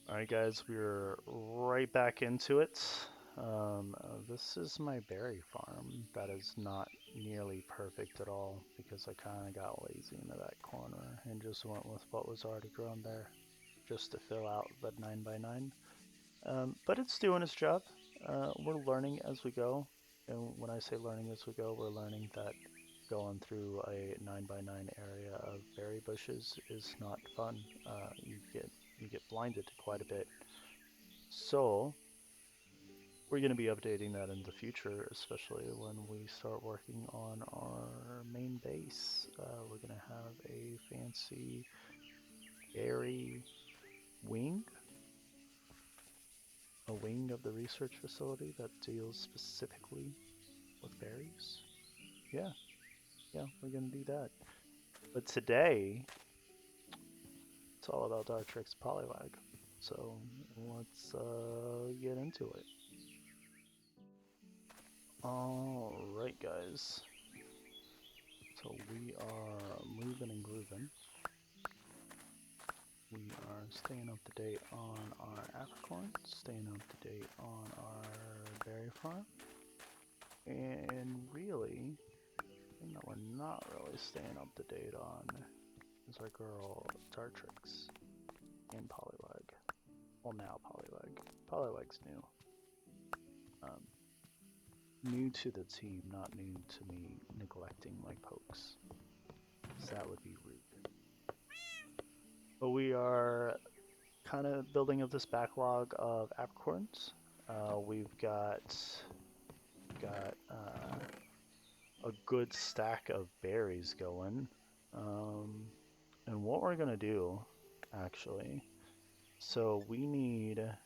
Alright guys, we're right back into it. This is my berry farm that is not nearly perfect at all because I kind of got lazy into that corner and just went with what was already grown there just to fill out the 9x9. But it's doing its job. We're learning as we go, and when I say learning as we go, we're learning that going through a 9x9 area of berry bushes is not fun. You get blinded quite a bit. So we're going to be updating that in the future, especially when we start working on our main base. We're going to have a fancy berry wing, a wing of the research facility that deals specifically with berries. Yeah, yeah, we're going to do that. But today, it's all about Dartrix Poliwag. So let's get into it. Alright, guys. So we are moving and grooving. We are staying up to date on our apricorns, staying up to date on our berry farm, and really, the thing that we're not really staying up to date on is our girl Dartrix and Poliwag. Well, now Poliwag. Poliwag's new. New to the team, not new to me neglecting my pokes. So that would be rude. But we are kind of building up this backlog of apricorns. We've got a good stack of berries going. And what we're gonna do, actually, so we need a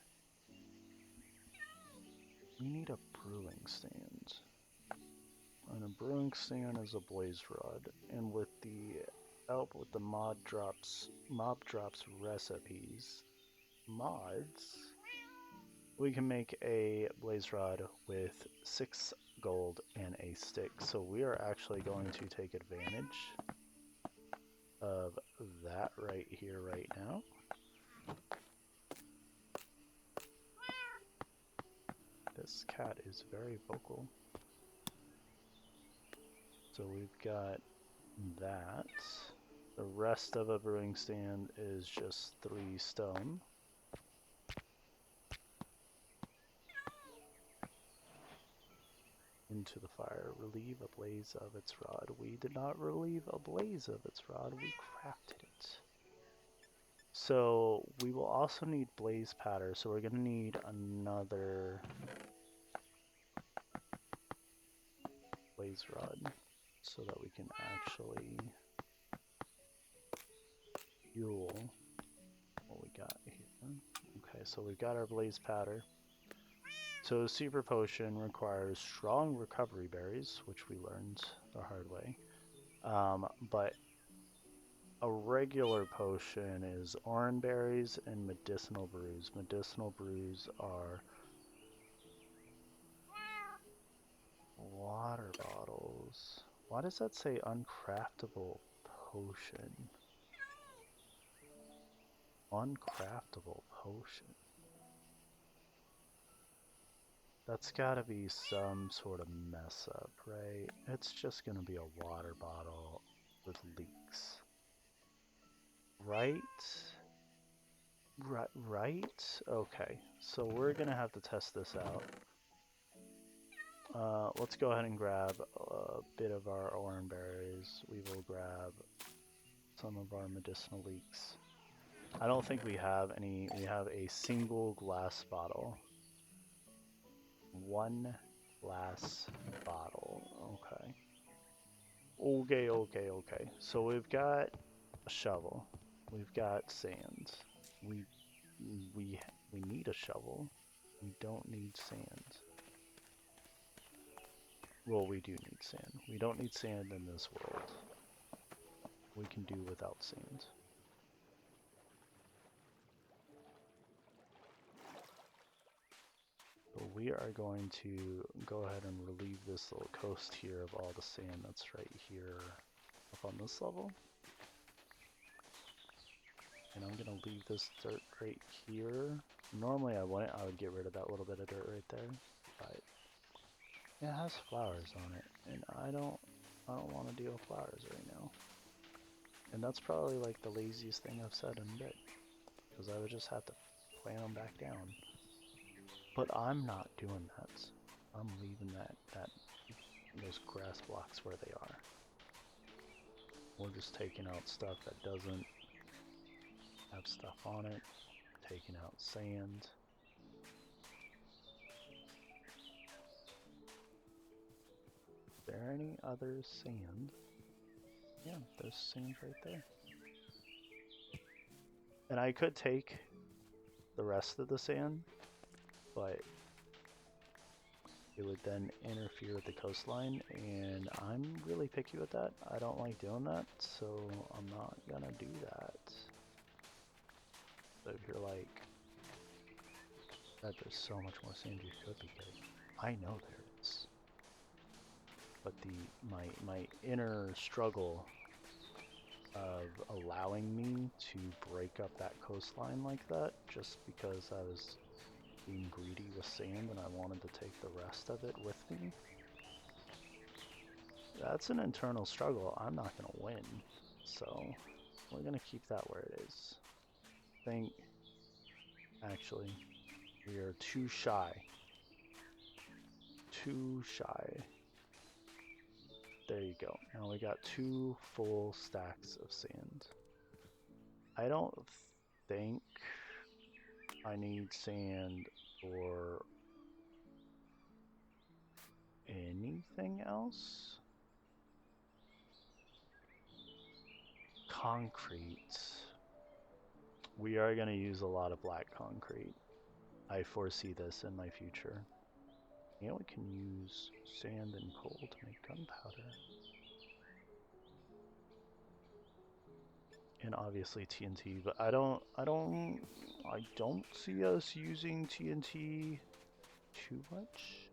brewing stand. And a brewing stand is a blaze rod. And with the help with the mob drops recipes, mods, we can make a blaze rod with 6 gold and a stick. So we are actually going to take advantage of that right here, right now. This cat is very vocal. So we've got that. The rest of a brewing stand is just 3 stone. Into the fire, relieve a blaze of its rod. We did not relieve a blaze of its rod, we crafted it. So we will also need blaze powder, so we're going to need another blaze rod so that we can actually fuel what we got here. Okay, so we've got our blaze powder. So super potion requires strong recovery berries, which we learned the hard way. But a regular potion is orange berries and medicinal brews. Medicinal brews are water bottles. Why does that say uncraftable potion? Uncraftable potion. That's gotta be some sort of mess up, right? It's just gonna be a water bottle with leaks. Right? Right? Okay, so we're gonna have to test this out. Let's go ahead and grab a bit of our orange berries. We will grab some of our medicinal leeks. I don't think we have any. We have a single glass bottle. One glass bottle. Okay. Okay. So we've got a shovel. We've got sand. We we we need a shovel. We don't need sand. Well, we do need sand. We don't need sand in this world. We can do without sand. So we are going to go ahead and relieve this little coast here of all the sand that's right here up on this level. And I'm gonna leave this dirt right here. Normally I wouldn't, I would get rid of that little bit of dirt right there, but it has flowers on it, and I don't want to deal with flowers right now. And that's probably like the laziest thing I've said in a bit, because I would just have to plant them back down. But I'm not doing that. I'm leaving those grass blocks where they are. We're just taking out stuff that doesn't have stuff on it, taking out sand. Is there any other sand? Yeah, there's sand right there. And I could take the rest of the sand, but it would then interfere with the coastline, and I'm really picky with that. I don't like doing that, so I'm not gonna do that. But if you're like, that there's so much more sand you could be getting, I know there is. But my inner struggle of allowing me to break up that coastline like that, just because I was being greedy with sand and I wanted to take the rest of it with me, that's an internal struggle I'm not going to win. So we're going to keep that where it is. I think, actually, we are too shy. Too shy. There you go. Now we got 2 full stacks of sand. I don't think I need sand for anything else. Concrete. We are going to use a lot of black concrete. I foresee this in my future. And we can use sand and coal to make gunpowder. And obviously TNT, but I don't see us using TNT too much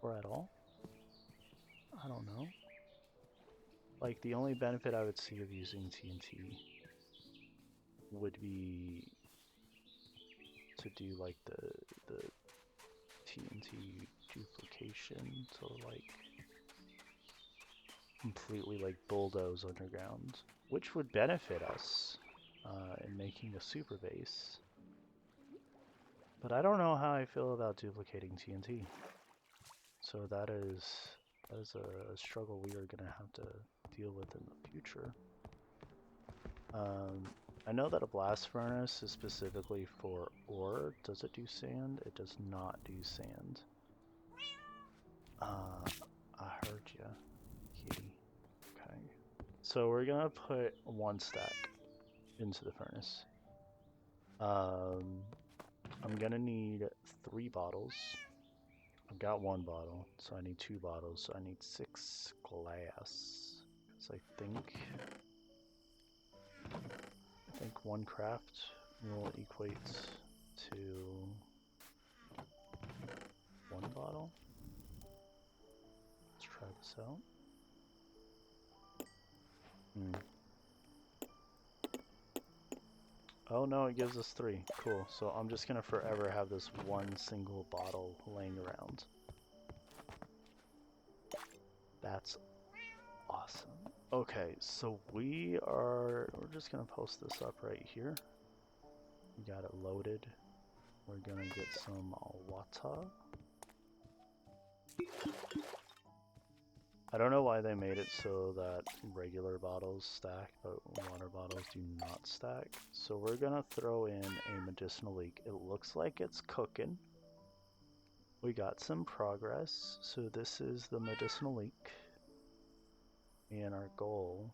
or at all. I don't know. Like, the only benefit I would see of using TNT would be to do like the TNT duplication, so like completely like bulldoze underground, which would benefit us in making a super base. But I don't know how I feel about duplicating TNT. So that is a struggle we are gonna have to deal with in the future. I know that a blast furnace is specifically for ore. Does it do sand? It does not do sand. I heard ya, kitty. Okay. So we're gonna put 1 stack into the furnace. I'm gonna need 3 bottles. I've got 1 bottle, so I need 2 bottles, so I need 6 glass. So I think 1 craft will equate to 1 bottle. Let's try this out. Oh no, it gives us 3. Cool. So I'm just gonna forever have this 1 single bottle laying around. That's awesome. Okay, so we're just gonna post this up right here. We got it loaded. We're gonna get some water. I don't know why they made it so that regular bottles stack, but water bottles do not stack. So we're gonna throw in a medicinal leek. It looks like it's cooking. We got some progress. So this is the medicinal leek. And our goal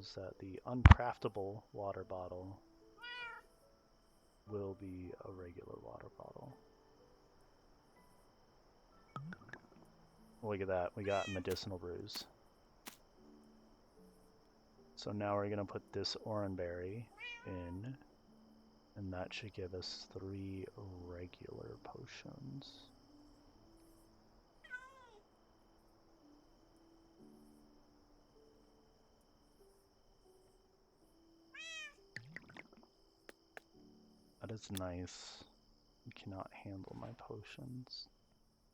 is that the uncraftable water bottle will be a regular water bottle. Look at that, we got medicinal brews. So now we're gonna put this oranberry in, and that should give us 3 regular potions. is nice. You cannot handle my potions.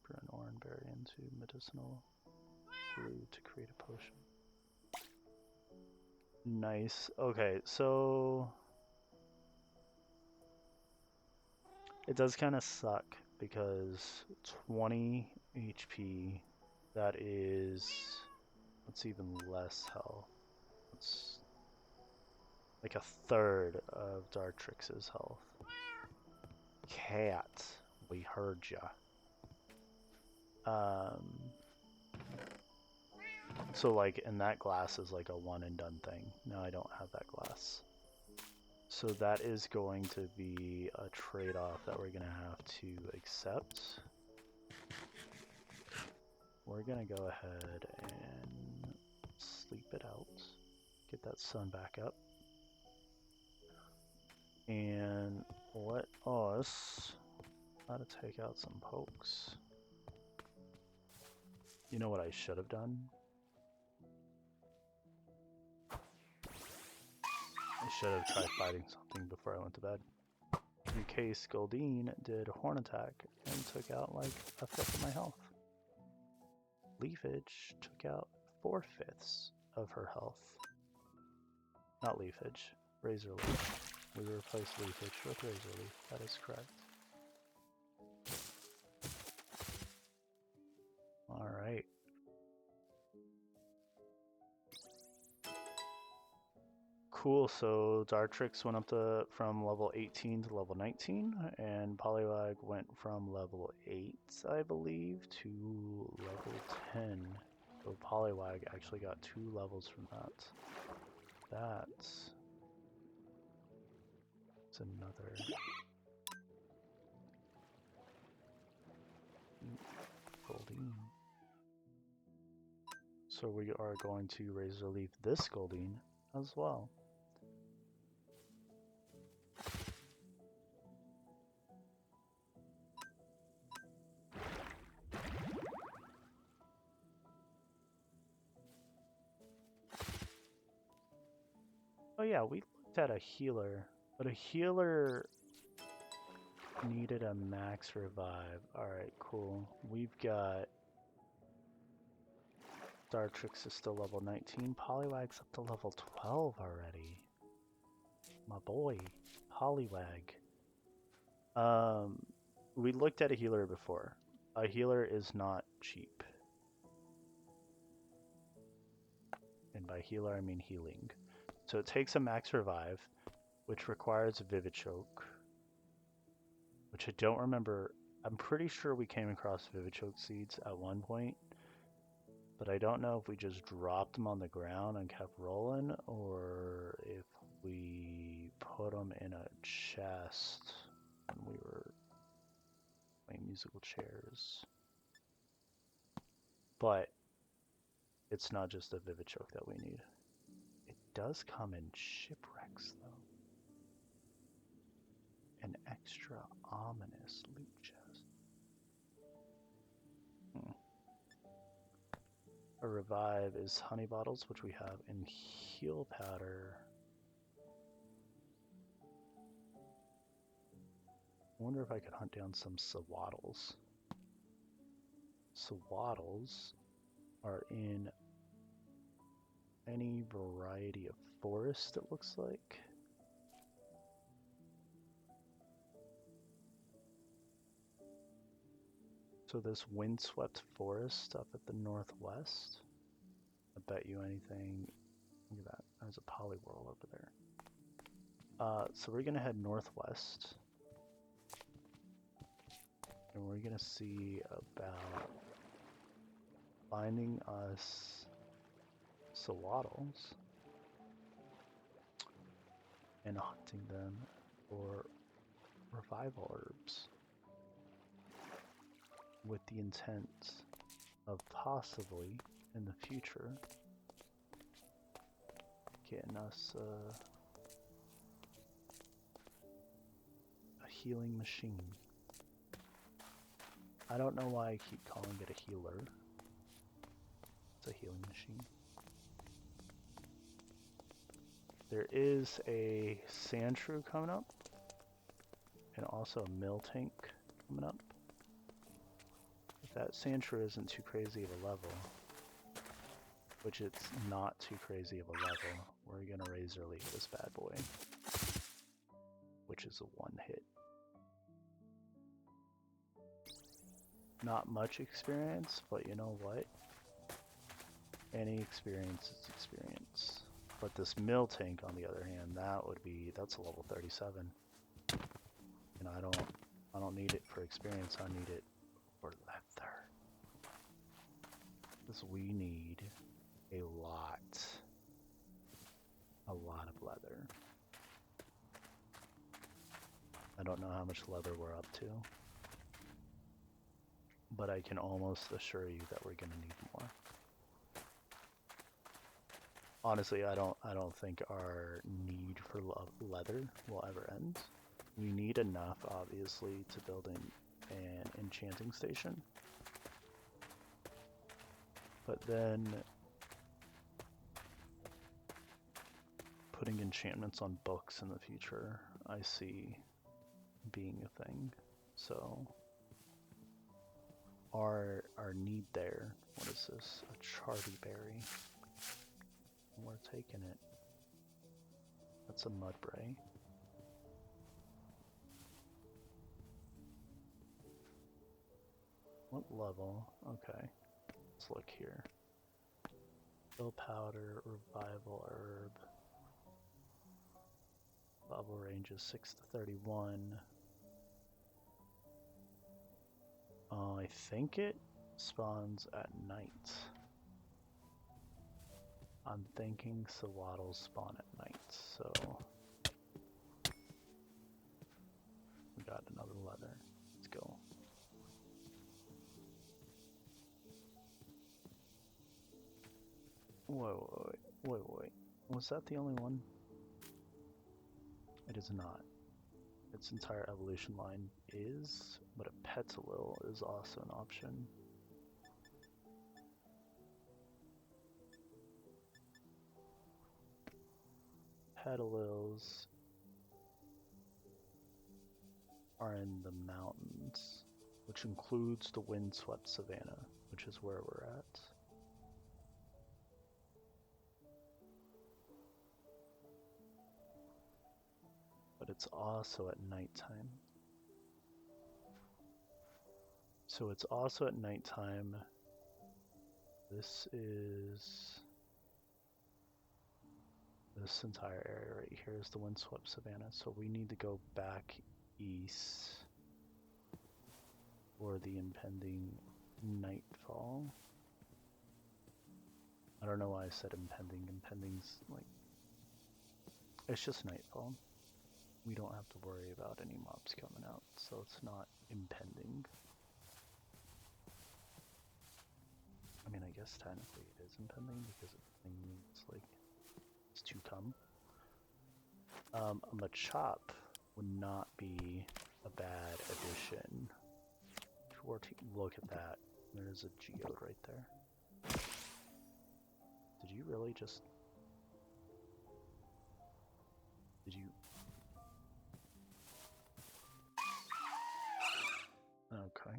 Brew an orange berry into medicinal brew to create a potion. Nice. Okay, so it does kind of suck because 20 HP, that is, that's even less health. It's like a third of Dartrix's health. Cat, we heard ya. So like, and that glass is like a one and done thing. Now I don't have that glass. So that is going to be a trade-off that we're gonna have to accept. We're gonna go ahead and sleep it out. Get that sun back up. And let us try to take out some pokes. You know what I should have done? I should have tried fighting something before I went to bed. In case Goldeen did Horn Attack and took out like a fifth of my health. Leafage took out 4/5 of her health. Not Leafage, Razor Leaf. We replaced Leafage with Razor Leaf, that is correct. Alright. Cool, so Dartrix went up from level 18 to level 19, and Poliwag went from level 8, I believe, to level 10. So Poliwag actually got 2 levels from that. That's another Goldeen. So we are going to Razor Leaf this Goldeen as well. Oh yeah, we looked at a healer, but a healer needed a max revive. Alright, cool. We've got Dartrix is still level 19. Poliwag's up to level 12 already. My boy, Poliwag. We looked at a healer before. A healer is not cheap. And by healer, I mean healing. So it takes a max revive, which requires a Vivid Choke, which I don't remember. I'm pretty sure we came across Vivid Choke seeds at one point, but I don't know if we just dropped them on the ground and kept rolling, or if we put them in a chest when we were playing musical chairs. But it's not just a Vivid Choke that we need. It does come in shipwrecks, though. An extra ominous loot chest. A revive is honey bottles, which we have, and heal powder. I wonder if I could hunt down some sawaddles. Sawaddles are in any variety of forest, it looks like. So this windswept forest up at the northwest, I bet you anything, look at that, there's a Poliwhirl over there. So we're gonna head northwest, and we're gonna see about finding us sawaddles and hunting them for revival herbs, with the intent of possibly, in the future, getting us a healing machine. I don't know why I keep calling it a healer. It's a healing machine. There is a Sandshrew coming up. and also a mill tank coming up. If that Sandshrew isn't too crazy of a level, which it's not too crazy of a level, we're gonna Razor Leaf this bad boy, which is a one hit. Not much experience, but you know what? Any experience is experience. But this mill tank, on the other hand, that's a level 37. And I don't need it for experience. I need it for leather. Because we need a lot of leather. I don't know how much leather we're up to, but I can almost assure you that we're gonna need more. Honestly, I don't think our need for leather will ever end. We need enough, obviously, to build an enchanting station. But then putting enchantments on books in the future, I see being a thing. So our need there, what is this? A Charty Berry. We're taking it. That's a Mudbray. What level? Okay. Let's look here. Fill Powder, Revival Herb. Level range is 6 to 31. I think it spawns at night. I'm thinking Sawaddles spawn at night, so we got another leather. Let's go. Wait. Was that the only one? It is not. Its entire evolution line is, but a Petalil is also an option. Petalils are in the mountains, which includes the windswept savanna, which is where we're at. But it's also at nighttime. So it's also at nighttime. This is this entire area right here is the windswept savanna, so we need to go back east for the impending nightfall. I don't know why I said impending. Impending's like, it's just nightfall. We don't have to worry about any mobs coming out, so it's not impending. I mean, I guess technically it is impending because it means like it's to come. A Machop would not be a bad addition. Look at that. There's a geode right there. Did you really just... Did you... Okay.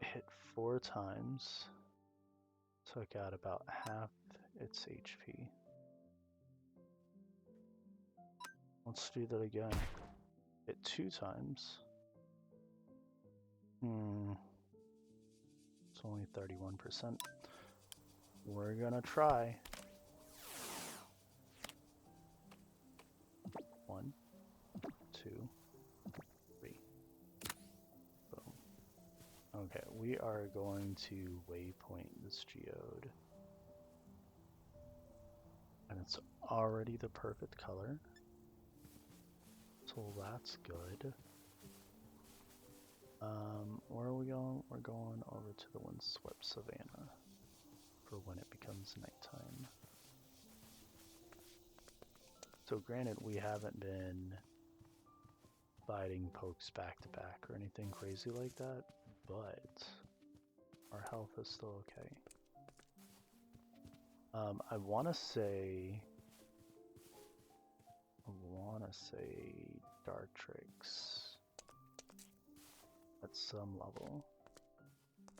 Hit 4 times. Took out about half its HP. Let's do that again. Hit 2 times. It's only 31%. We're gonna try. 1, 2, 3. Boom. Okay, we are going to waypoint this geode. And it's already the perfect color. So that's good. Where are we going? We're going over to the windswept savanna for when it becomes nighttime. So granted, we haven't been fighting pokes back to back or anything crazy like that, but our health is still okay. I want to say want to say Dartrix at some level.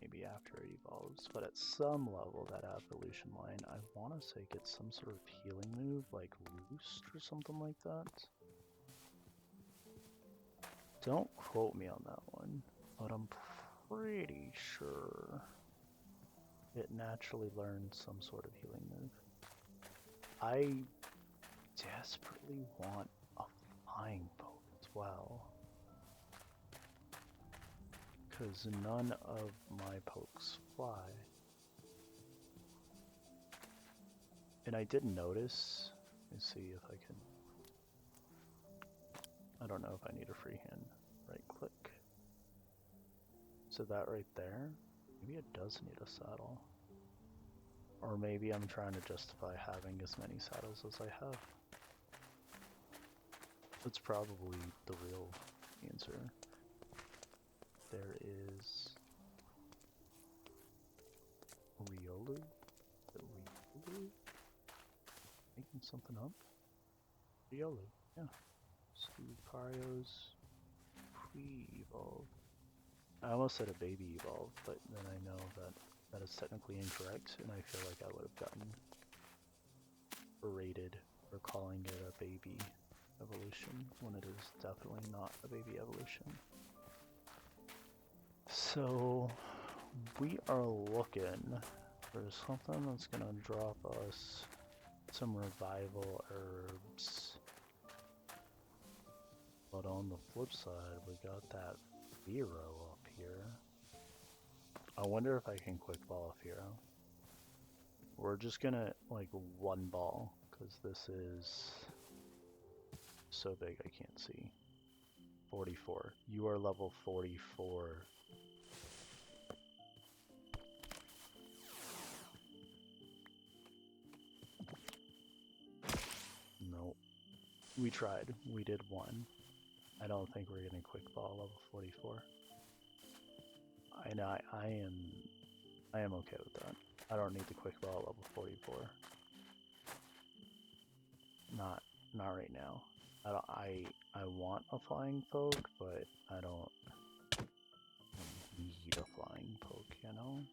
Maybe after it evolves, but at some level, that evolution line, I want to say gets some sort of healing move, like Roost or something like that. Don't quote me on that one, but I'm pretty sure it naturally learns some sort of healing move. I desperately want a flying poke as well, because none of my pokes fly. And I did notice, let me see if I can, I don't know if I need a freehand right click. So that right there, maybe it does need a saddle. Or maybe I'm trying to justify having as many saddles as I have. That's probably the real answer. There is Riolu? Riolu? Making something up? Riolu, yeah. Sucario's pre-evolved. I almost said a baby evolved, but then I know that that is technically incorrect, and I feel like I would have gotten berated for calling it a baby evolution when it is definitely not a baby evolution. So we are looking for something that's gonna drop us some revival herbs. But on the flip side, we got that Xaero up here. I wonder if I can quick ball a Xaero. We're just gonna like one ball, because this is so big I can't see. 44. You are level 44. Nope. We tried. We did one. I don't think we're getting quick ball level 44. I am okay with that. I don't need the quick ball level 44. Not right now. I want a flying poke, but I don't need a flying poke, you know?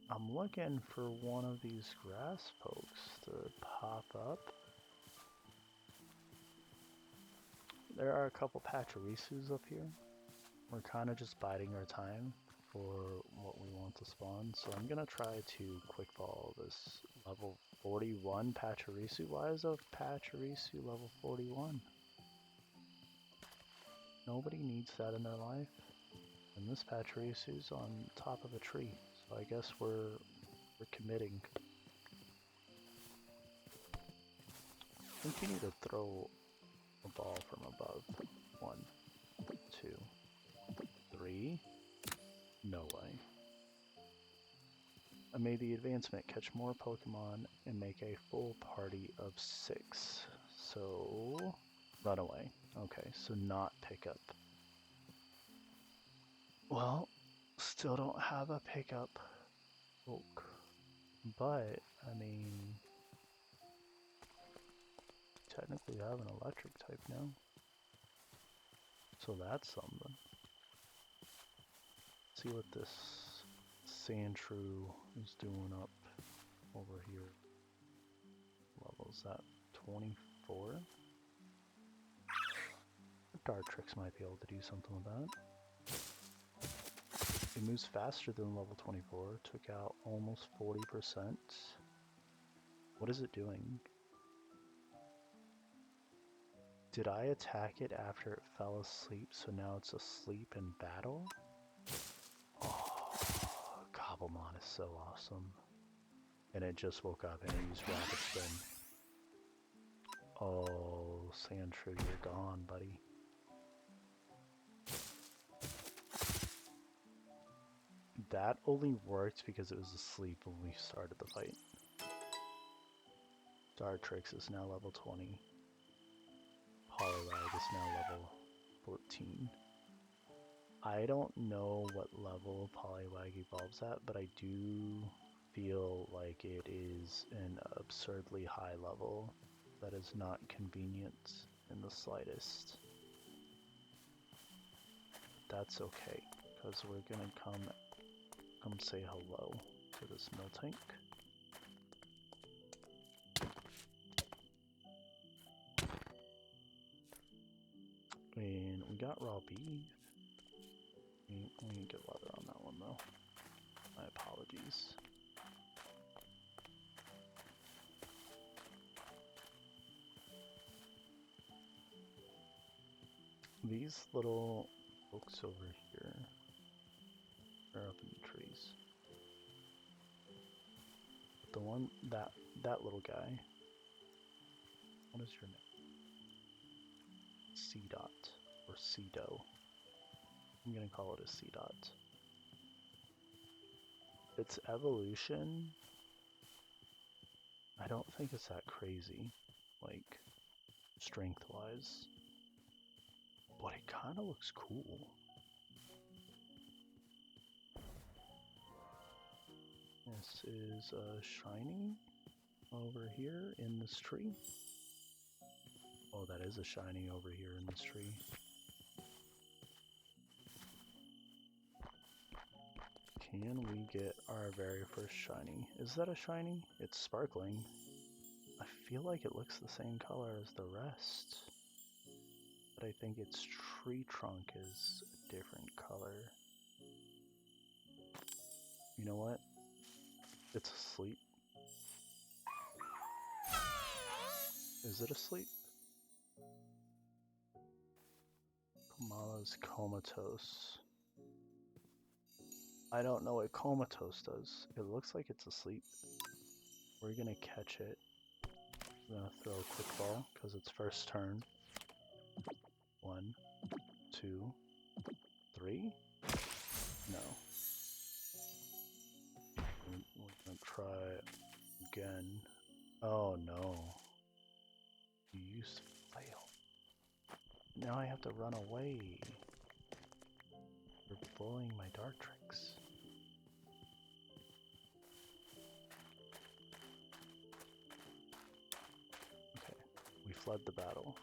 I'm looking for one of these grass pokes to pop up. There are a couple Pachirisus up here. We're kind of just biding our time for what we want to spawn, so I'm gonna try to quick ball this level 41 Pachirisu. Why is a Pachirisu level 41? Nobody needs that in their life, and this Pachirisu's on top of a tree, so I guess we're committing. I think you need to throw a ball from above. 1, 2, 3. No way. I made the advancement, catch more Pokemon and make a full party of 6. So, run away. Okay, so not pickup. Well, still don't have a pickup poke, but, I mean, technically I have an electric type now. So that's something. Let's see what this Sandshrew is doing up over here. Level's at 24. Dartrix might be able to do something with that. It moves faster than level 24, took out almost 40%. What is it doing? Did I attack it after it fell asleep, so now it's asleep in battle? Oh, Cobblemon is so awesome. And it just woke up and it used Rapid Spin. Oh, Sandshrew, you're gone, buddy. That only worked because it was asleep when we started the fight. Dartrix is now level 20. Poliwag is now level 14. I don't know what level Poliwag evolves at, but I do feel like it is an absurdly high level that is not convenient in the slightest. That's okay, because we're gonna come say hello to this Miltank. And we got raw beef. We need to get leather on that one though. My apologies. These little folks over here are up in the trees. The one that little guy. What is your name? C-Dot or C-Do. I'm gonna call it a C-Dot. Its evolution, I don't think it's that crazy, like strength-wise, but it kind of looks cool. This is a shiny over here in this tree. Oh, that is a shiny over here in this tree. Can we get our very first shiny? Is that a shiny? It's sparkling. I feel like it looks the same color as the rest, but I think its tree trunk is a different color. You know what? It's asleep. Is it asleep? Kamala's comatose. I don't know what comatose does. It looks like it's asleep. We're gonna catch it. We're gonna throw a quick ball because it's first turn. 1, 2, 3. No. We're gonna try again. Oh no. You used flail. Now I have to run away. You're bullying my dart tricks. Okay, we fled the battle.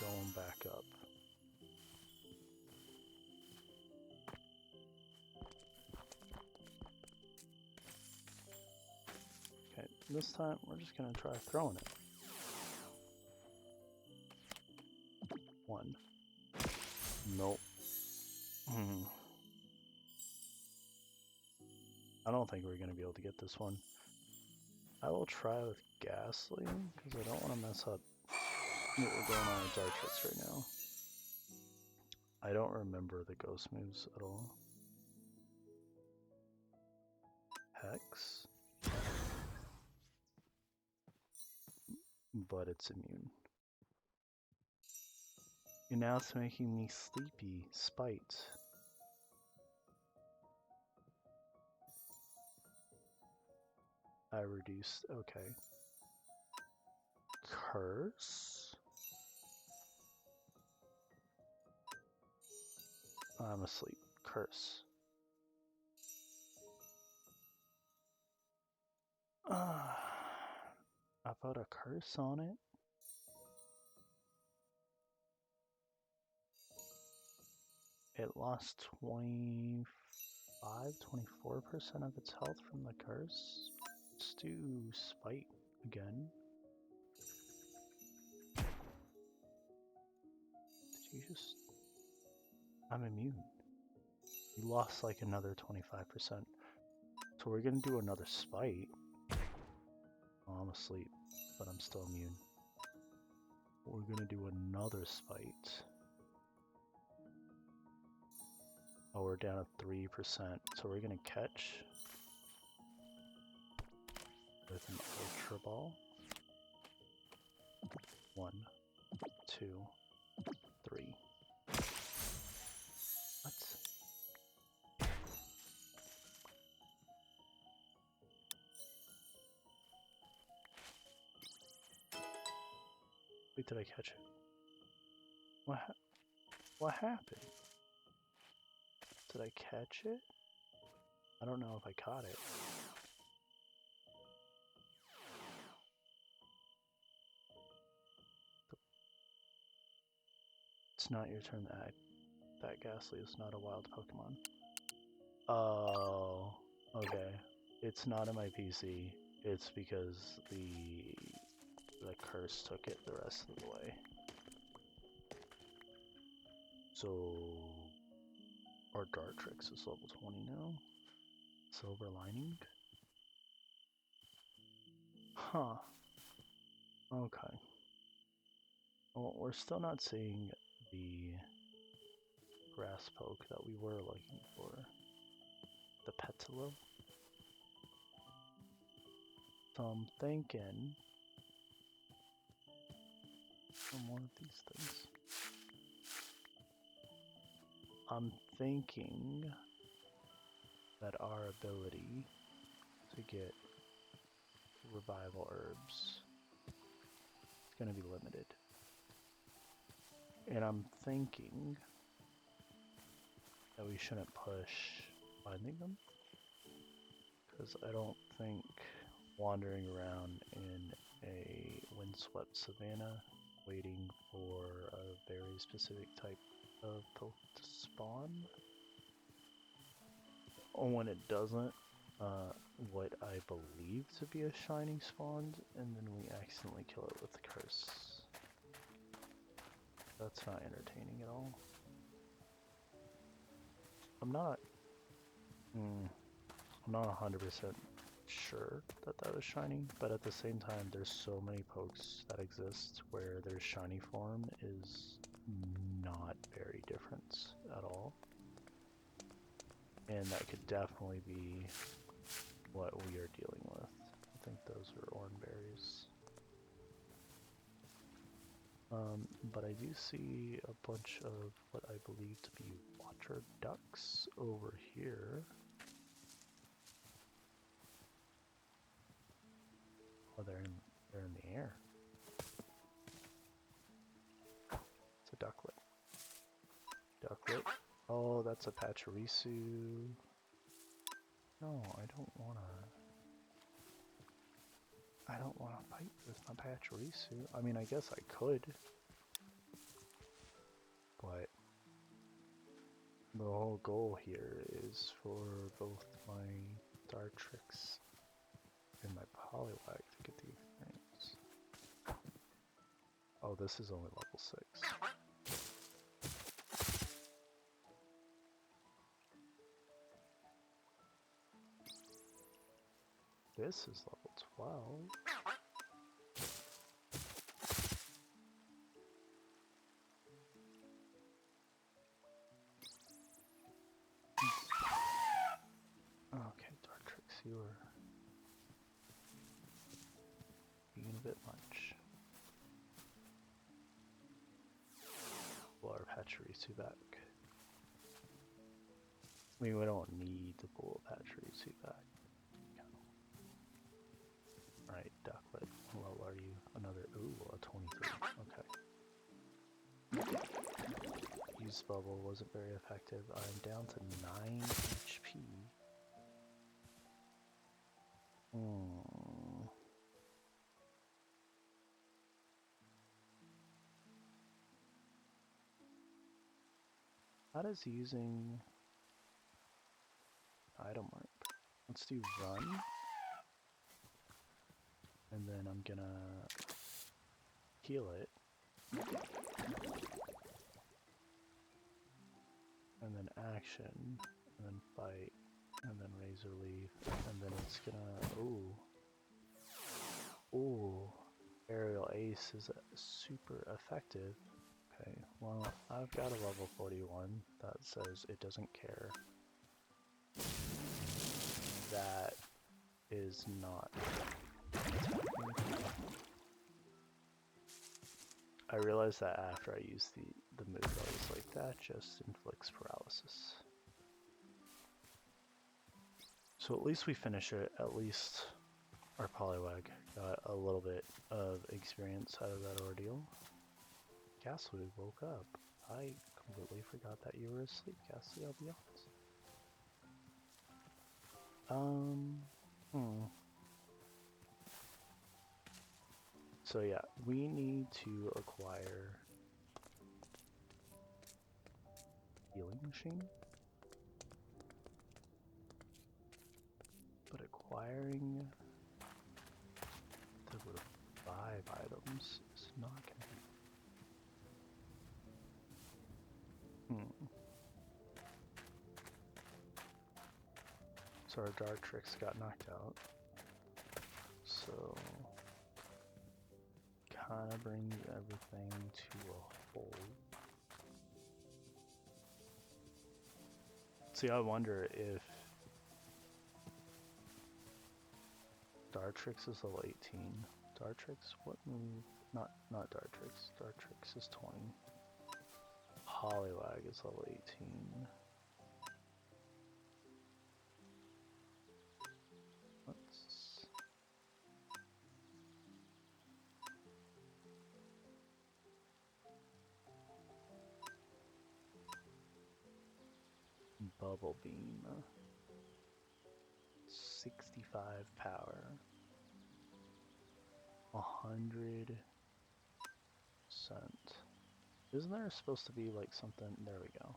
Going back up. Okay, this time we're just gonna try throwing it. 1. Nope. I don't think we're gonna be able to get this one. I will try with Ghastly, because I don't want to mess up what we're going on with Dartrix right now. I don't remember the ghost moves at all. Hex. But it's immune. And now it's making me sleepy. Spite. I reduced. Okay. Curse. I'm asleep. Curse. I put a curse on it. It lost 24% of its health from the curse. Let's do Spite again. Did you just... I'm immune. You lost like another 25%. So we're gonna do another Spite. Oh, I'm asleep, but I'm still immune. We're gonna do another Spite. Oh, we're down to 3%. So we're gonna catch with an Ultra Ball. 1, 2, 3. What? Wait, did I catch it? What happened? Did I catch it? I don't know if I caught it. It's not your turn to act. That Ghastly is not a wild Pokemon. Oh, okay. It's not in my PC. It's because the curse took it the rest of the way. So our Dartrix is level 20 now. Silver Lining? Huh. Okay. Well, we're still not seeing the grass poke that we were looking for. The Petalo. So I'm thinking from one of these things. I'm thinking that our ability to get revival herbs is going to be limited. And I'm thinking that we shouldn't push finding them, because I don't think wandering around in a windswept savanna waiting for a very specific type of poke to spawn, or when it doesn't, what I believe to be a shiny spawns, and then we accidentally kill it with the curse. That's not entertaining at all. I'm not 100% sure that that was shiny, but at the same time, there's so many pokes that exist where their shiny form is not very different at all. And that could definitely be what we are dealing with. I think those are oranberries. But I do see a bunch of what I believe to be water ducks over here. Oh, they're in the air. It's a ducklet. Ducklet. Oh, that's a Pachirisu. No, I don't wanna fight with my Pachirisu. I mean, I guess I could, but the whole goal here is for both my Dartrix and my Poliwag to get the experience. Oh, this is only level 6. This is level 12. Okay, Dartrix, you are being a bit much. Pull our Pachirisu back. I mean, we don't need to pull a Pachirisu back. Alright, Ducklet. How low are you? Another, ooh, a 23. Okay. Use Bubble wasn't very effective. I'm down to 9 HP. How does using item work? Let's do run. And then I'm gonna heal it. And then action. And then fight. And then Razor Leaf. And then it's gonna... Ooh. Ooh. Aerial Ace is super effective. Okay, well, I've got a level 41 that says it doesn't care. That is not... I realized that after I used the move, I was like, that just inflicts paralysis. So at least we finish it. At least our Poliwag got a little bit of experience out of that ordeal. Ghastly woke up. I completely forgot that you were asleep, Ghastly, I'll be honest. Hmm. So yeah, we need to acquire healing machine. But acquiring the revive items is not gonna be. So our Dartrix got knocked out. So kind of brings everything to a halt. See, I wonder if Dartrix is level 18. Dartrix, what move? Not Dartrix. Dartrix is 20. Poliwag is level 18. Let's... Bubble Beam. 65 power. 100%. Isn't there supposed to be like something? There we go.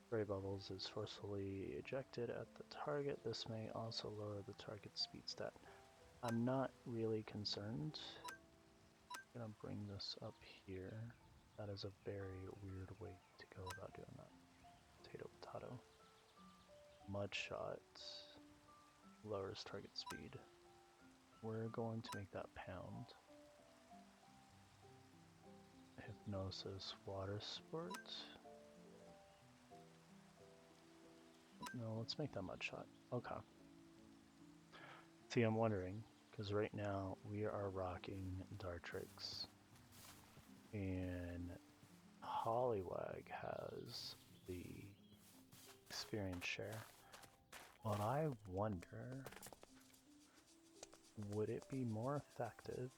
Spray bubbles is forcefully ejected at the target. This may also lower the target's speed stat. I'm not really concerned. I'm gonna bring this up here. That is a very weird way to go about doing that. Potato. Mud shot lowers target speed. We're going to make that pound. Hypnosis, water sport. No, let's make that mud shot. Okay. See, I'm wondering, because right now we are rocking Dartrix, and Poliwag has the experience share. But I wonder, would it be more effective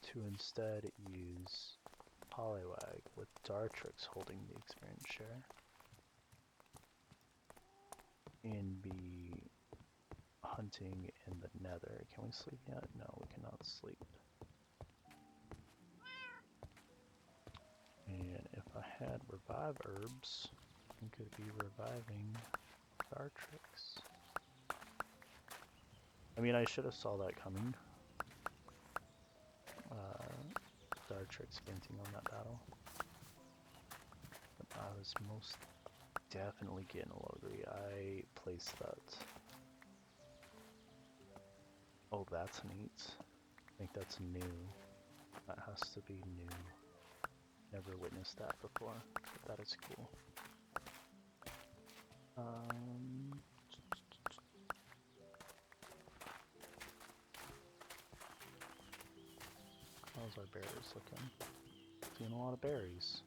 to instead use Poliwag with Dartrix holding the experience share and be hunting in the nether? Can we sleep yet? No, we cannot sleep. And if I had revive herbs, we could be reviving Dartrix. I mean, I should have saw that coming. Dartrix fainting on that battle. But I was most definitely getting a Logri. I placed that. Oh, that's neat. I think that's new. That has to be new. Never witnessed that before, but that is cool. How's our berries looking? Seeing a lot of berries.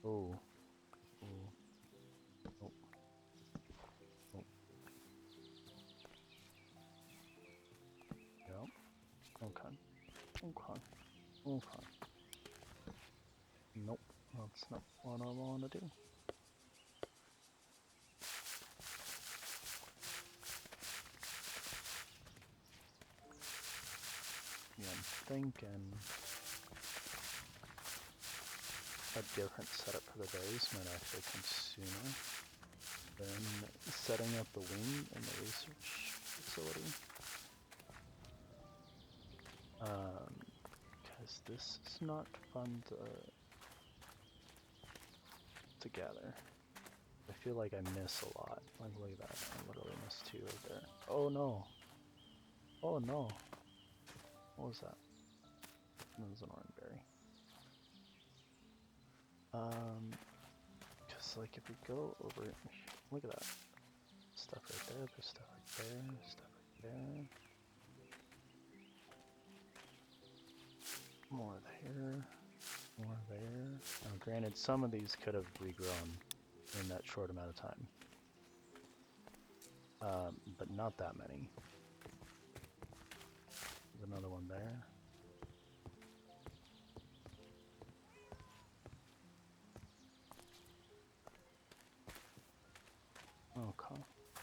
Oh. Oh. Oh. Oh. Yep. Okay. Okay. Okay. Nope. That's not what I want to do. Yeah, I'm thinking a different setup for the berries might actually come sooner than setting up the wing in the research facility. Because this is not fun to gather. I feel like I miss a lot. Like, look at that. I literally missed 2 right there. Oh no. Oh no. What was that? That was an orange berry. Because like if we go over, look at that. Stuff right there, there's stuff right there, stuff right there. More there, more there. Now granted, some of these could have regrown in that short amount of time. But not that many. There's another one there.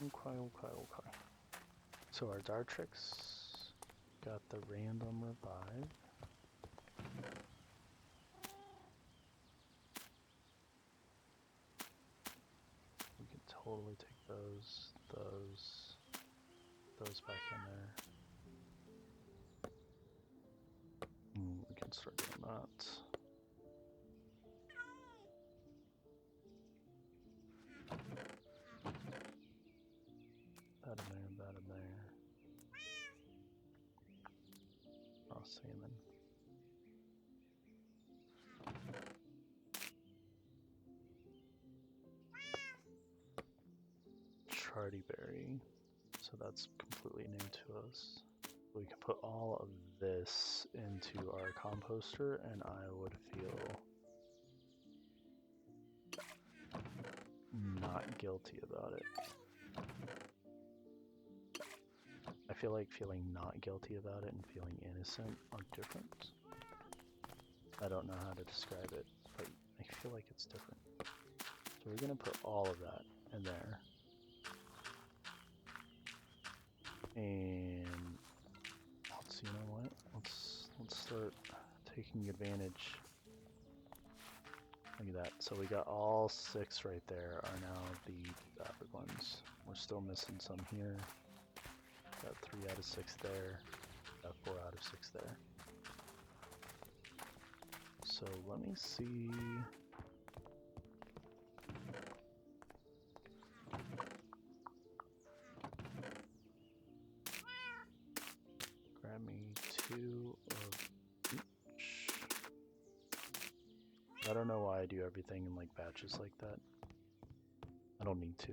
Okay. So our Dartrix got the random revive. We can totally take those back in there. We can start doing that. That in there. Raw salmon. Chartyberry. So that's completely new to us. We can put all of this into our composter and I would feel not guilty about it. I feel like feeling not guilty about it and feeling innocent are different. I don't know how to describe it, but I feel like it's different. So we're gonna put all of that in there. And you know what? Let's start taking advantage. Look at that. So we got all 6 right there are now the fabric ones. We're still missing some here. Got 3 out of 6 there. Got 4 out of 6 there. So let me see. Grab me 2 of each. I don't know why I do everything in like batches like that. I don't need to.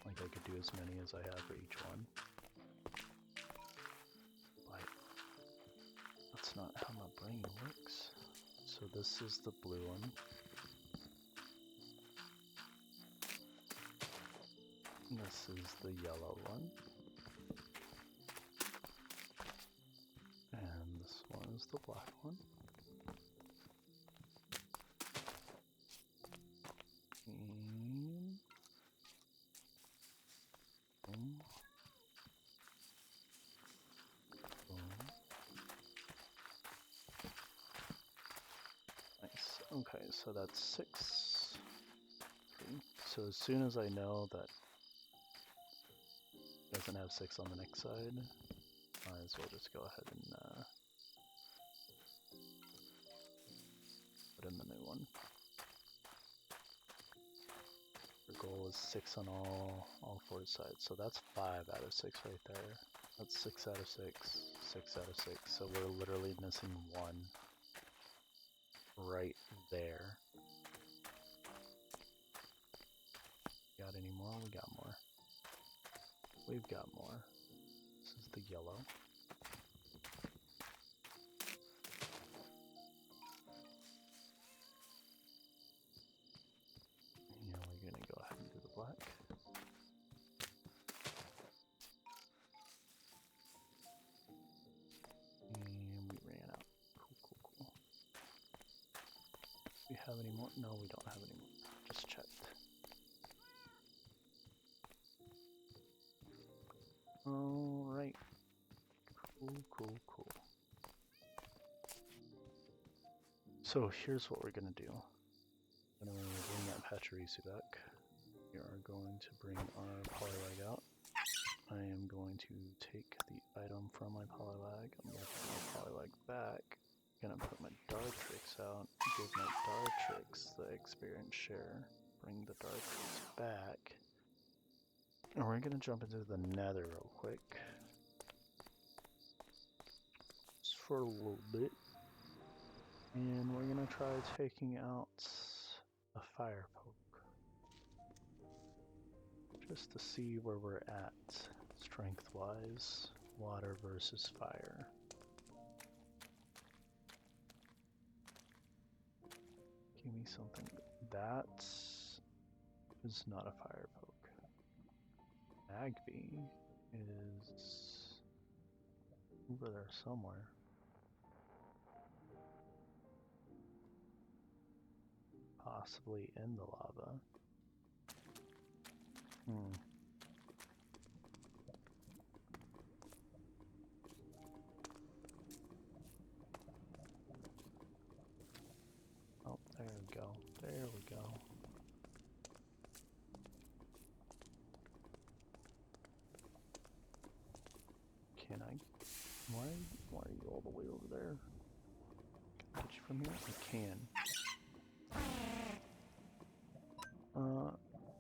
Like I could do as many as I have for each one. But that's not how my brain works. So this is the blue one. This is the yellow one. And this one is the black one. And boom. Boom. Nice. Okay, so that's 6. Okay. So as soon as I know that it doesn't have 6 on the next side, might as well just go ahead and put in the new one. The goal is 6 on all 4 sides, so that's 5 out of 6 right there. That's 6 out of 6, 6 out of 6. So we're literally missing 1 right there. Got any more? We got more. We've got more. This is the yellow. And we're gonna go ahead and do the black. And we ran out. Cool. Do we have any more? No, we don't have any more. Just checked. Alright. Cool. So here's what we're gonna do. We're gonna bring that Pachirisu back. We are going to bring our Poliwag out. I am going to take the item from my Poliwag. I'm going to put my Poliwag back. I'm going to put my Dartrix out. Give my Dartrix the experience share. Bring the Dartrix back. And we're going to jump into the Nether real quick. Just for a little bit. And we're going to try taking out a fire poke. Just to see where we're at, strength-wise, water versus fire. Give me something. That is not a fire poke. Magby is over there somewhere. Possibly in the lava. Hmm. Oh, there we go. There we go. Can I? Why are you all the way over there? Can I get you from here? I can.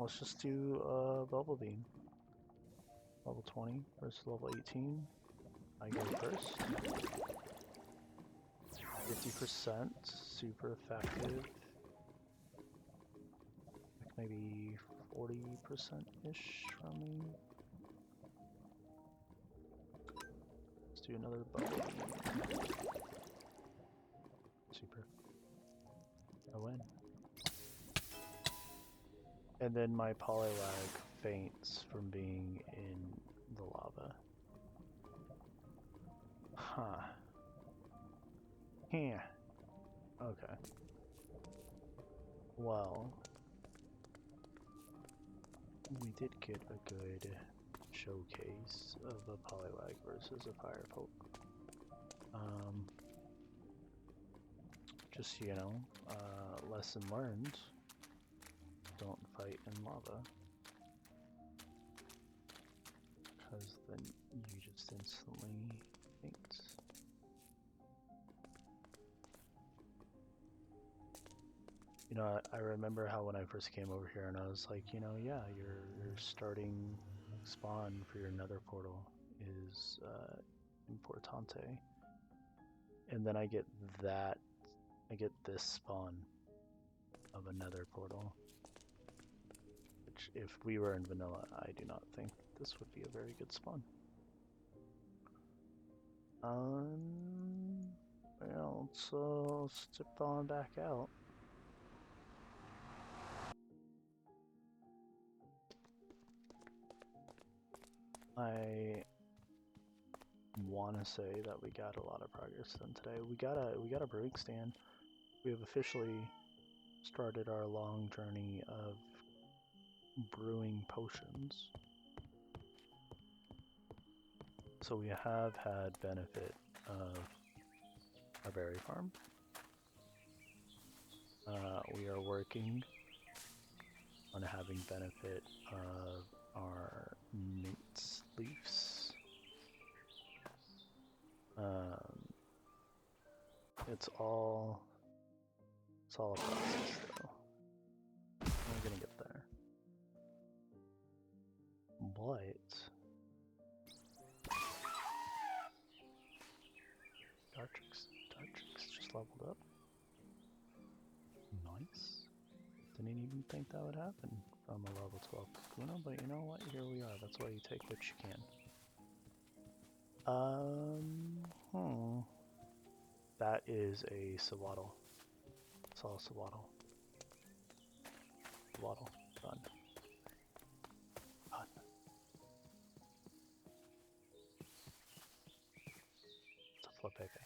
Let's just do Bubble Beam. Level 20 versus level 18. I go first. 50%, super effective. Like maybe 40%-ish from me. Let's do another Bubble Beam. Super. I win. And then my Poliwag faints from being in the lava. Huh. Yeah. Okay. Well, we did get a good showcase of a Poliwag versus a Fire Poke. Just, you know, lesson learned. Don't fight in lava. Because then you just instantly faint. You know, I remember how when I first came over here and I was like, you know, yeah, your starting spawn for your nether portal is Importante. And then I get this spawn of a nether portal. Which, if we were in vanilla, I do not think this would be a very good spawn. Well, so let's dip on back out. I want to say that we got a lot of progress done today. We got a brewing stand. We have officially started our long journey of brewing potions. So we have had benefit of our berry farm. We are working on having benefit of our mint leaves. It's all a process though. We're gonna get there. But Dartrix just leveled up. Nice. Didn't even think that would happen from a level 12 Kakuna, but you know what? Here we are. That's why you take what you can. That is a Sawaddle. It's all Sawaddle. Sawaddle. Done. Done. It's a Flopeke.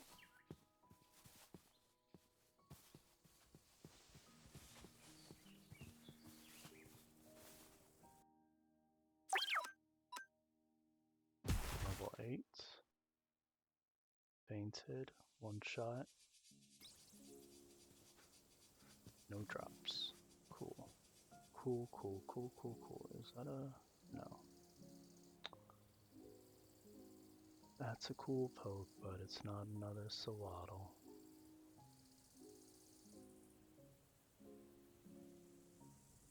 Level 8. Fainted. One shot. No drops. Cool. Cool. Is that a... no. That's a cool poke, but it's not another Sawaddle.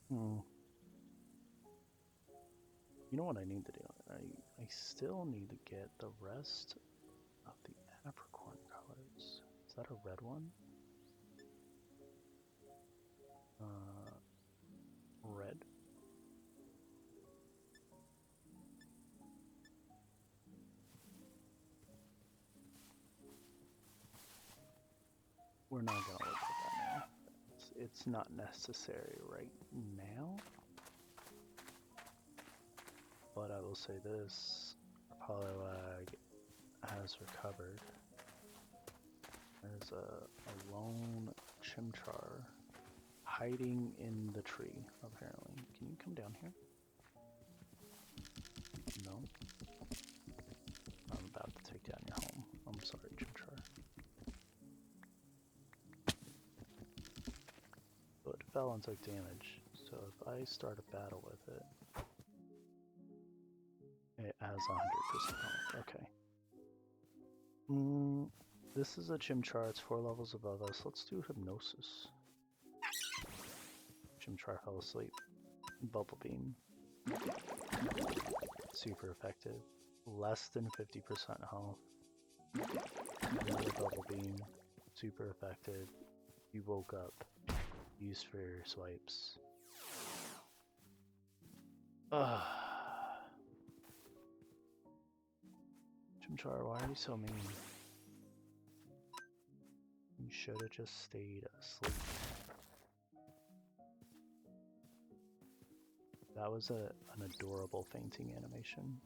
You know what I need to do? I still need to get the rest of the apricorn colors. Is that a red one? Red. We're not gonna look at that now. It's not necessary right now. But I will say this, Poliwag has recovered. There's a lone Chimchar hiding in the tree, apparently. Can you come down here? fell and took damage. So if I start a battle with it, it has 100% health. Okay. This is a Chimchar. It's 4 levels above us. Let's do Hypnosis. Chimchar fell asleep. Bubble Beam. Super effective. Less than 50% health. Another Bubble Beam. Super effective. You woke up. Use for your swipes. Chimchar, why are you so mean? You should have just stayed asleep. That was an adorable fainting animation.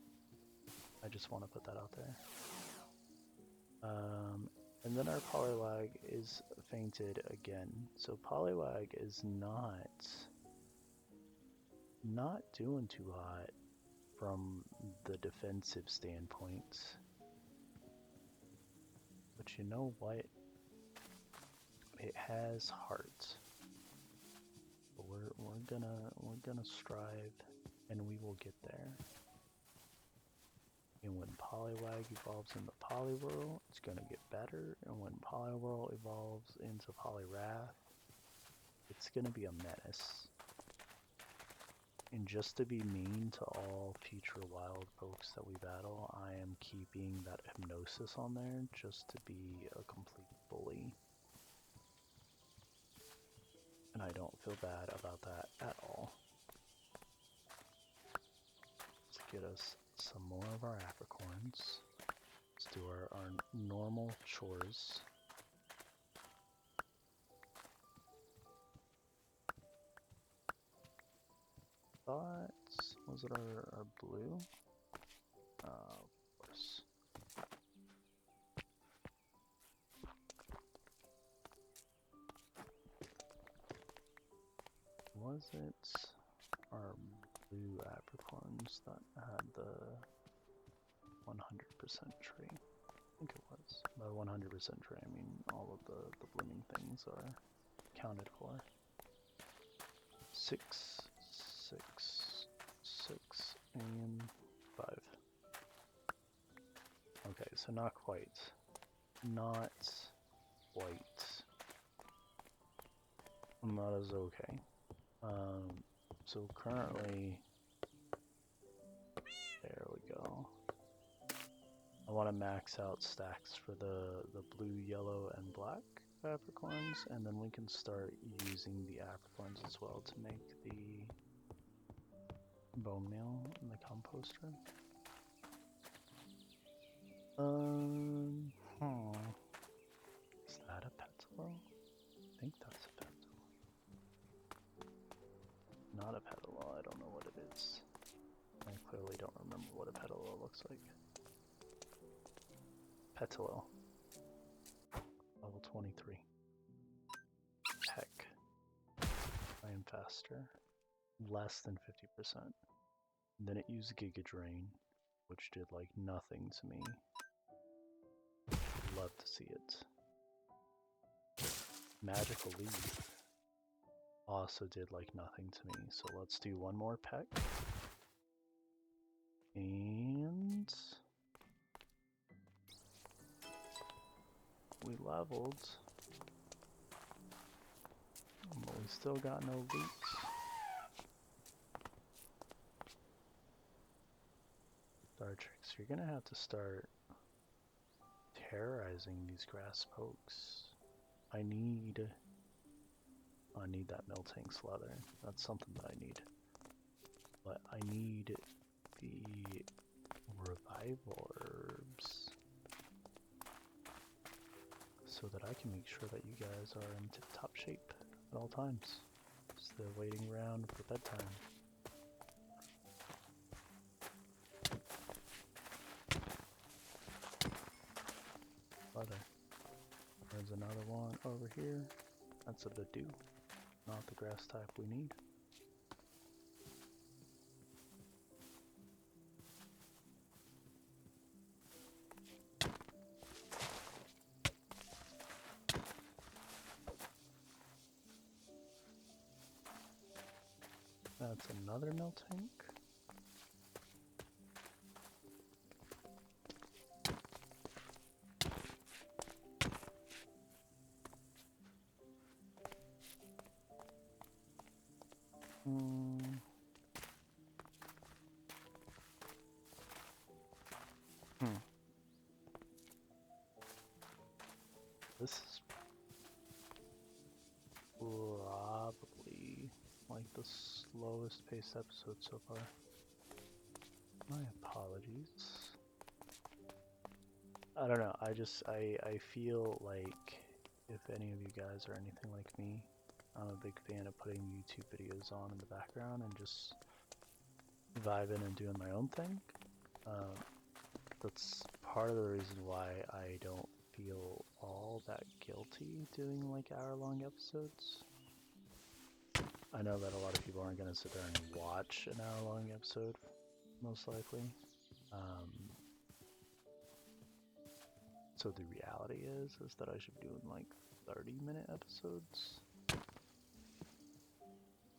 I just want to put that out there. And then our Poliwag is fainted again. So Poliwag is not doing too hot from the defensive standpoint. But you know what? It has heart. But we're gonna strive, and we will get there. And when Poliwag evolves into Poliwhirl, it's gonna get better. And when Poliwhirl evolves into Poliwrath, it's gonna be a menace. And just to be mean to all future wild folks that we battle, I am keeping that Hypnosis on there just to be a complete bully. And I don't feel bad about that at all. Let's get us some more of our apricorns. Let's do our normal chores. Thoughts? Was it our blue? Of course. Was it our blue apricorns that had the 100% tree? I think it was. By 100% tree, I mean all of the blooming things are accounted for. 6, 6, 6, and 5. Okay, so not quite. Not quite. That is okay. So currently, there we go. I want to max out stacks for the blue, yellow, and black apricorns, and then we can start using the apricorns as well to make the bone meal in the composter. Is that a Petalo? I think that's a Petalo. Not a Petalo, I don't know what it is. I clearly don't remember what a Petalo looks like. Petalo. Level 23. Heck. I am faster. Less than 50%. Then it used Giga Drain, which did like nothing to me. Love to see it. Magical Leaf also did like nothing to me, so let's do one more peck. And we leveled, but we still got no leaks. Dartrix, you're gonna have to start terrorizing these grass pokes. I need that Miltank's leather. That's something that I need. But I need the revival herbs so that I can make sure that you guys are in tip-top shape at all times. Just they're waiting around for bedtime. Leather. There's another one over here. That's a Badoo. Not the grass type we need. That's another Miltank. This is probably like the slowest paced episode so far. My apologies. I don't know, I feel like if any of you guys are anything like me, I'm a big fan of putting YouTube videos on in the background and just vibing and doing my own thing. That's part of the reason why I don't feel all that guilty doing like hour-long episodes. I know that a lot of people aren't going to sit there and watch an hour-long episode, most likely. So the reality is that I should be doing like 30-minute episodes.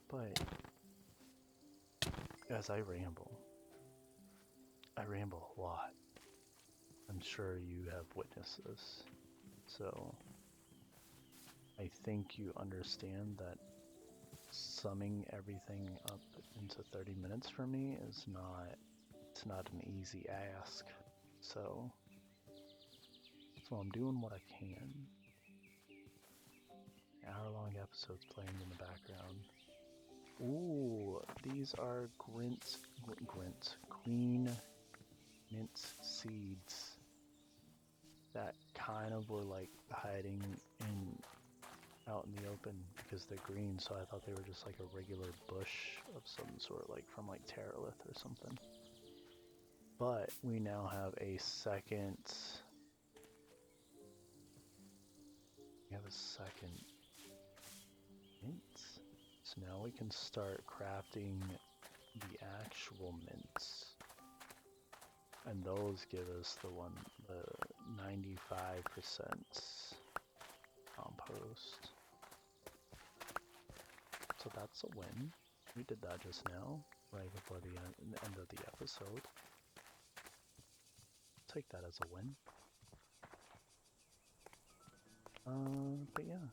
But as I ramble a lot. I'm sure you have witnessed this. So I think you understand that summing everything up into 30 minutes for me is it's not an easy ask. So I'm doing what I can. Hour-long episodes playing in the background. Ooh, these are green mint seeds that kind of were like hiding out in the open because they're green, so I thought they were just like a regular bush of some sort, like from like Terralith or something. But we now have a second. We have a second mint. So now we can start crafting the actual mints. And those give us the 95% compost. So that's a win. We did that just now, right before the end of the episode. Take that as a win. But yeah.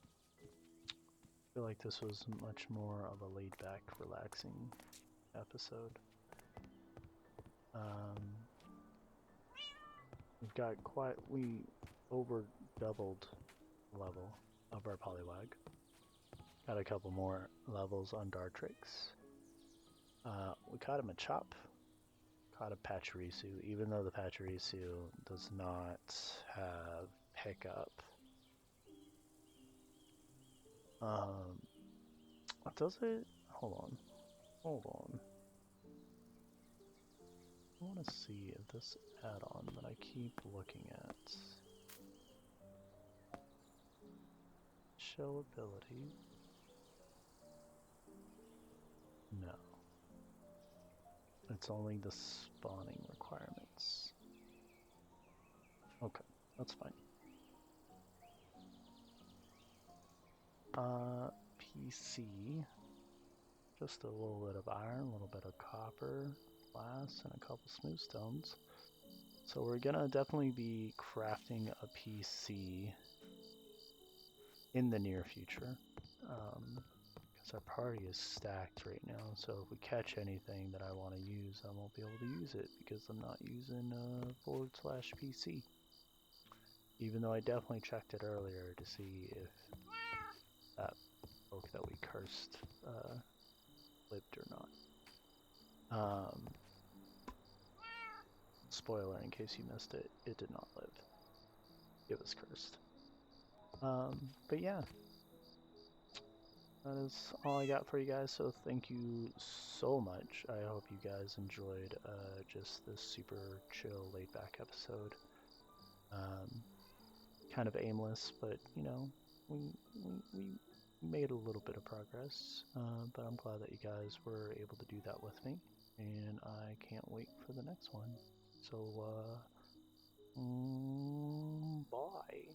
I feel like this was much more of a laid-back, relaxing episode. We over doubled the level of our Poliwag. Got a couple more levels on Dartrix. We caught a Machop. Caught a Pachirisu, even though the Pachirisu does not have pickup. Does it? Hold on. I want to see if this add-on that I keep looking at. Show ability. No. It's only the spawning requirements. Okay, that's fine. PC. Just a little bit of iron, a little bit of copper, glass, and a couple smooth stones. So we're gonna definitely be crafting a PC in the near future. Because our party is stacked right now, so if we catch anything that I want to use, I won't be able to use it because I'm not using /PC. Even though I definitely checked it earlier to see if that oak that we cursed lived or not. Spoiler in case you missed it, it did not live. It was cursed. But yeah. That is all I got for you guys, so thank you so much. I hope you guys enjoyed just this super chill, laid-back episode. Kind of aimless, but, you know, we made a little bit of progress, but I'm glad that you guys were able to do that with me, and I can't wait for the next one. So, bye.